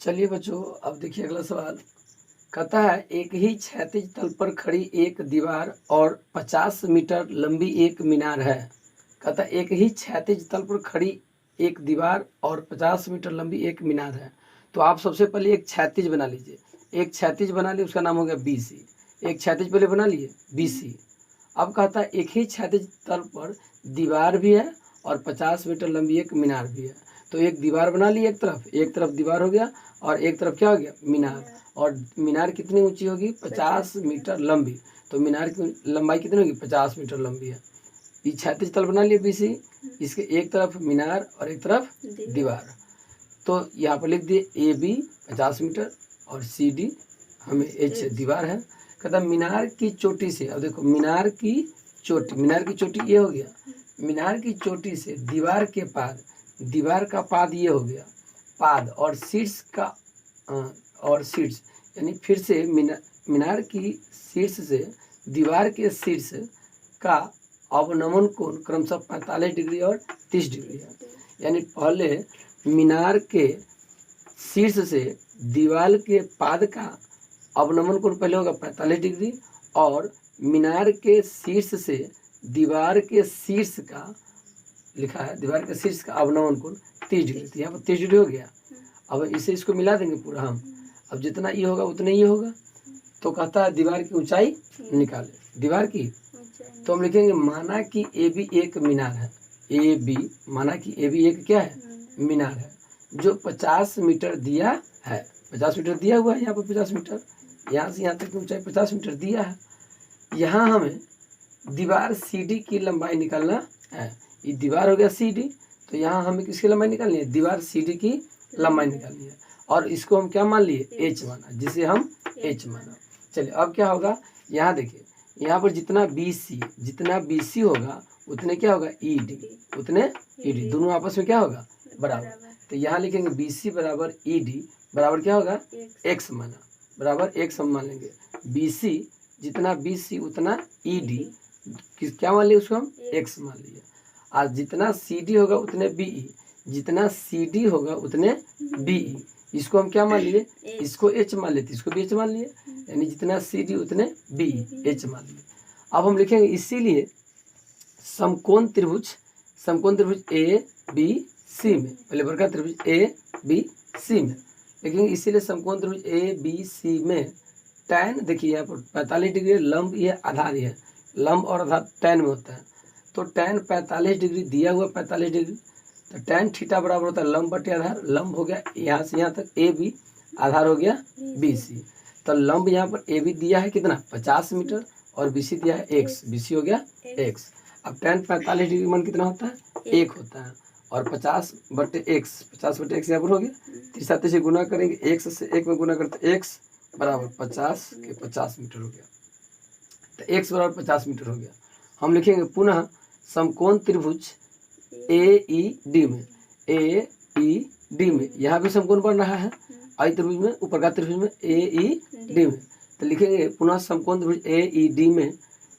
चलिए बच्चों, अब देखिए अगला सवाल। कहता है एक ही क्षैतिज तल पर खड़ी एक दीवार और 50 मीटर लंबी एक मीनार है। कहता है एक ही क्षैतिज तल पर खड़ी एक दीवार और 50 मीटर लंबी एक मीनार है। तो आप सबसे पहले एक क्षैतिज बना लीजिए। एक क्षैतिज बना लिए, उसका नाम हो गया BC। एक क्षैतिज पहले बना लिए BC। अब कहता है एक ही क्षैतिज तल पर दीवार भी है और 50 मीटर लंबी एक मीनार भी है। तो एक दीवार बना ली, एक तरफ दीवार हो गया और एक तरफ क्या हो गया, मीनार। और मीनार कितनी ऊंची होगी, 50 मीटर लंबी। तो मीनार की लंबाई कितनी होगी, 50 मीटर लंबी है। ये क्षैतिज तल बना लिए BC, इसके एक तरफ मीनार और एक तरफ दीवार। तो यहाँ पर लिख दिए AB 50 मीटर और CD हमें H दीवार है। कहता मीनार की चोटी से, अब देखो मीनार की चोटी ये हो गया। मीनार की चोटी से दीवार के पाद, दीवार का पाद ये हो गया पाद, और शीर्ष का और शीर्ष यानी फिर से मीनार की शीर्ष से दीवार के शीर्ष का अवनमन कोण क्रमशः 45 डिग्री और 30 डिग्री है। यानी पहले मीनार के शीर्ष से दीवार के पाद का अवनमन कोण पहले होगा 45 डिग्री, और मीनार के शीर्ष से दीवार के शीर्ष का लिखा है, दीवार के शीर्ष का अवनमन कोण 30 डिग्री। तो यहाँ पर 30 डिग्री हो गया। अब इसे इसको मिला देंगे पूरा हम। अब जितना ये होगा उतना ये होगा। तो कहता है दीवार की ऊंचाई निकाले, दीवार की। तो हम लिखेंगे माना कि AB एक मीनार है। AB माना कि AB एक क्या है, मीनार है, जो 50 मीटर दिया है। 50 मीटर दिया हुआ है यहाँ पर, 50 मीटर यहाँ से यहाँ तक की ऊंचाई 50 मीटर दिया है। यहाँ हमें दीवार CD की लंबाई निकालना है। ये दीवार हो गया CD, तो यहाँ हमें किसकी लंबाई निकालनी है, दीवार CD की लंबाई निकालनी है। और इसको हम क्या मान लिए, H माना, जिसे हम H माना। चलिए अब क्या होगा, यहाँ देखिए, यहाँ पर जितना BC होगा उतने क्या होगा ED, उतने ED, दोनों आपस में क्या होगा, बराबर। तो यहाँ लिखेंगे BC बराबर ED बराबर क्या होगा, X माना, बराबर X हम मान लेंगे। BC जितना BC उतना ED, क्या मान लिया, उसको हम X मान लिया। आज जितना CD होगा उतने BE, जितना CD होगा उतने BE, इसको हम क्या मान लिए, इसको H मान लेते, इसको भी H मान लिए। यानी जितना CD उतने BE, H मान लिए। अब हम लिखेंगे इसीलिए समकोण त्रिभुज ABC में, पहले वर्गा त्रिभुज ABC में लेकिन इसीलिए समकोण त्रिभुज ABC में tan, देखिए यहाँ पर 45 डिग्री लंब, ये आधार है, लंब और आधार tan में होता है। तो tan 45 डिग्री दिया हुआ 45 डिग्री, तो tan थीटा बराबर होता है लंब बटे आधार। लंब हो गया यहाँ से यहाँ तक AB, आधार हो गया BC। तो लंब यहाँ पर AB दिया है कितना, 50 मीटर, और BC दिया है X, BC हो गया X। अब tan 45 डिग्री मान कितना होता है, 1 होता है, और 50 बटे X यहाँ पर हो गया। तीसरा से गुना करेंगे, X से 1 में गुना करते X बराबर 50 के 50 मीटर हो गया। तो X बराबर 50 मीटर हो गया। हम लिखेंगे पुनः समकोण त्रिभुज AED में यहाँ भी समकोण बन रहा है, आई त्रिभुज में, ऊपर का त्रिभुज में AED में। तो लिखेंगे पुनः समकोण त्रिभुज AED में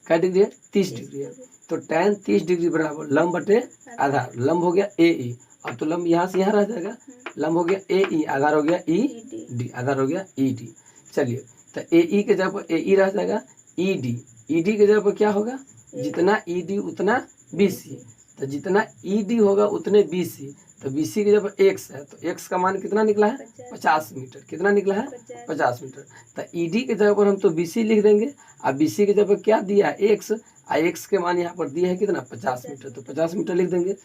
क्या डिग्री है, 30 डिग्री है। तो tan 30 डिग्री बराबर लंब बटे आधार, लंब हो गया AE, अब तो लंब यहाँ से यहाँ रह जाएगा, लंब हो गया AE, आधार हो गया ED, आधार हो गया ED। चलिए, तो AE के जगह पर AE रह जाएगा, ED के जगह पर क्या होगा, जितना ED उतना BC, तो जितना ED होगा उतने BC, तो BC की जब X है तो X का मान कितना निकला है, 50 मीटर। कितना निकला है, 50 मीटर। तो ED के जगह पर हम तो BC लिख देंगे, और BC की जगह पर क्या दिया है, X, और X के मान यहाँ पर दिया है कितना, 50 मीटर, तो 50 मीटर लिख देंगे।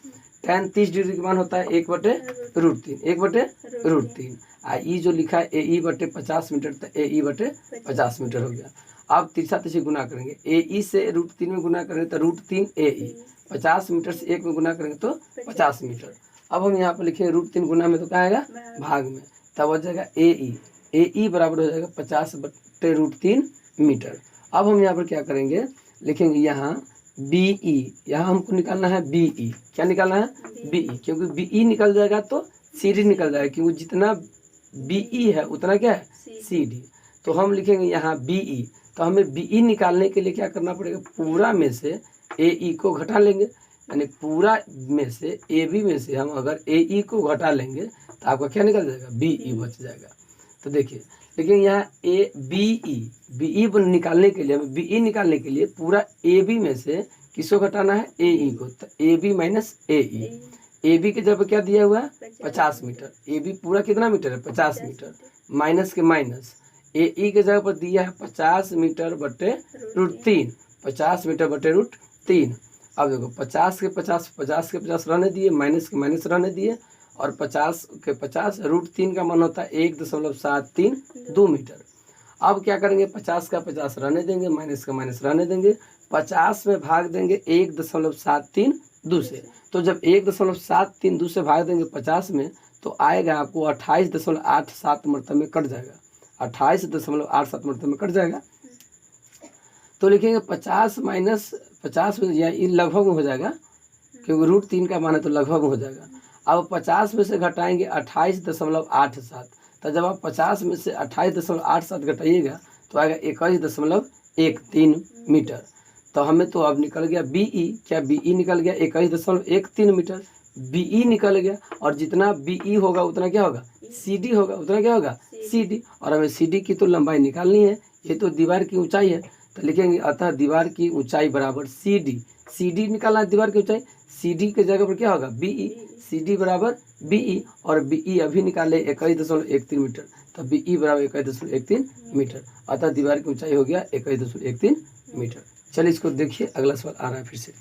tan 30 डिग्री का मान होता है 1/√3, 1/√3। और E जो लिखा है AE बटे 50 मीटर, तो AE बटे 50 मीटर हो गया। अब तीसरा गुना करेंगे, AE से √3 में गुना करेंगे तो √3 AE, 50 मीटर से 1 में गुना करेंगे तो 50 मीटर। अब हम यहाँ पर लिखेंगे √3 गुना में तो क्या आएगा, भाग में, तब हो जाएगा AE बराबर हो जाएगा 50/√3 मीटर। अब हम यहाँ पर क्या करेंगे, लिखेंगे यहाँ BE, यहाँ हमको निकालना है BE, क्या निकालना है BE, क्योंकि BE निकल जाएगा तो CD निकल जाएगा, क्योंकि जितना BE है उतना क्या है CD। तो हम लिखेंगे यहाँ BE, तो हमें BE निकालने के लिए क्या करना पड़ेगा, पूरा में से AE को घटा लेंगे, यानी पूरा में से AB में से हम अगर AE को घटा लेंगे तो आपका क्या निकल जाएगा, बी ई बच जाएगा। तो देखिए, लेकिन यहाँ ए बी ई निकालने के लिए, हमें बी ई निकालने के लिए पूरा ए बी में से किसको घटाना है, ए ई को। तो A B minus A E, A B के जगह क्या दिया हुआ है 50 मीटर, ए बी पूरा कितना मीटर है 50 मीटर, माइनस के माइनस ए ई के जगह पर दिया है 50 मीटर बटे √3, 50 मीटर बटे √3। अब देखो 50 के 50 रहने दिए, माइनस के माइनस रहने दिए, और 50 के 50 √3 का मान होता है 1.732 मीटर। अब क्या करेंगे, 50 का 50 रहने देंगे, माइनस का माइनस रहने देंगे, 50 में भाग देंगे 1.732 से। तो जब 1.732 से भाग देंगे 50 में, तो आएगा आपको 28.87 मरतबे में कट जाएगा, 28.87 मरतबे में कट जाएगा। तो लिखेंगे 50 माइनस 50 में, या ये लगभग हो जाएगा क्योंकि √3 का मान है तो लगभग हो जाएगा। अब 50 में से घटाएंगे 28.87, तो जब आप 50 में से 28.87 घटाइएगा तो आएगा 21.13 मीटर। तो हमें तो अब निकल गया बी ई, क्या बी ई निकल गया 21.13 मीटर, बी ई निकल गया। और जितना बी ई होगा उतना क्या होगा, सी डी होगा, उतना क्या होगा सी डी। और हमें सी डी की तो लंबाई निकालनी है, ये तो दीवार की ऊंचाई है, तो लिखेंगे अतः दीवार की ऊंचाई बराबर सी डी। सी डी निकालना है दीवार की ऊंचाई, सी डी के जगह पर क्या होगा बी ई, सी डी बराबर बी ई, और बी ई अभी निकाले 21.13 मीटर, तो बी ई बराबर 21.13 मीटर। अतः दीवार की ऊंचाई हो गया 21.13 मीटर। चलिए इसको देखिए, अगला सवाल आ रहा है फिर से।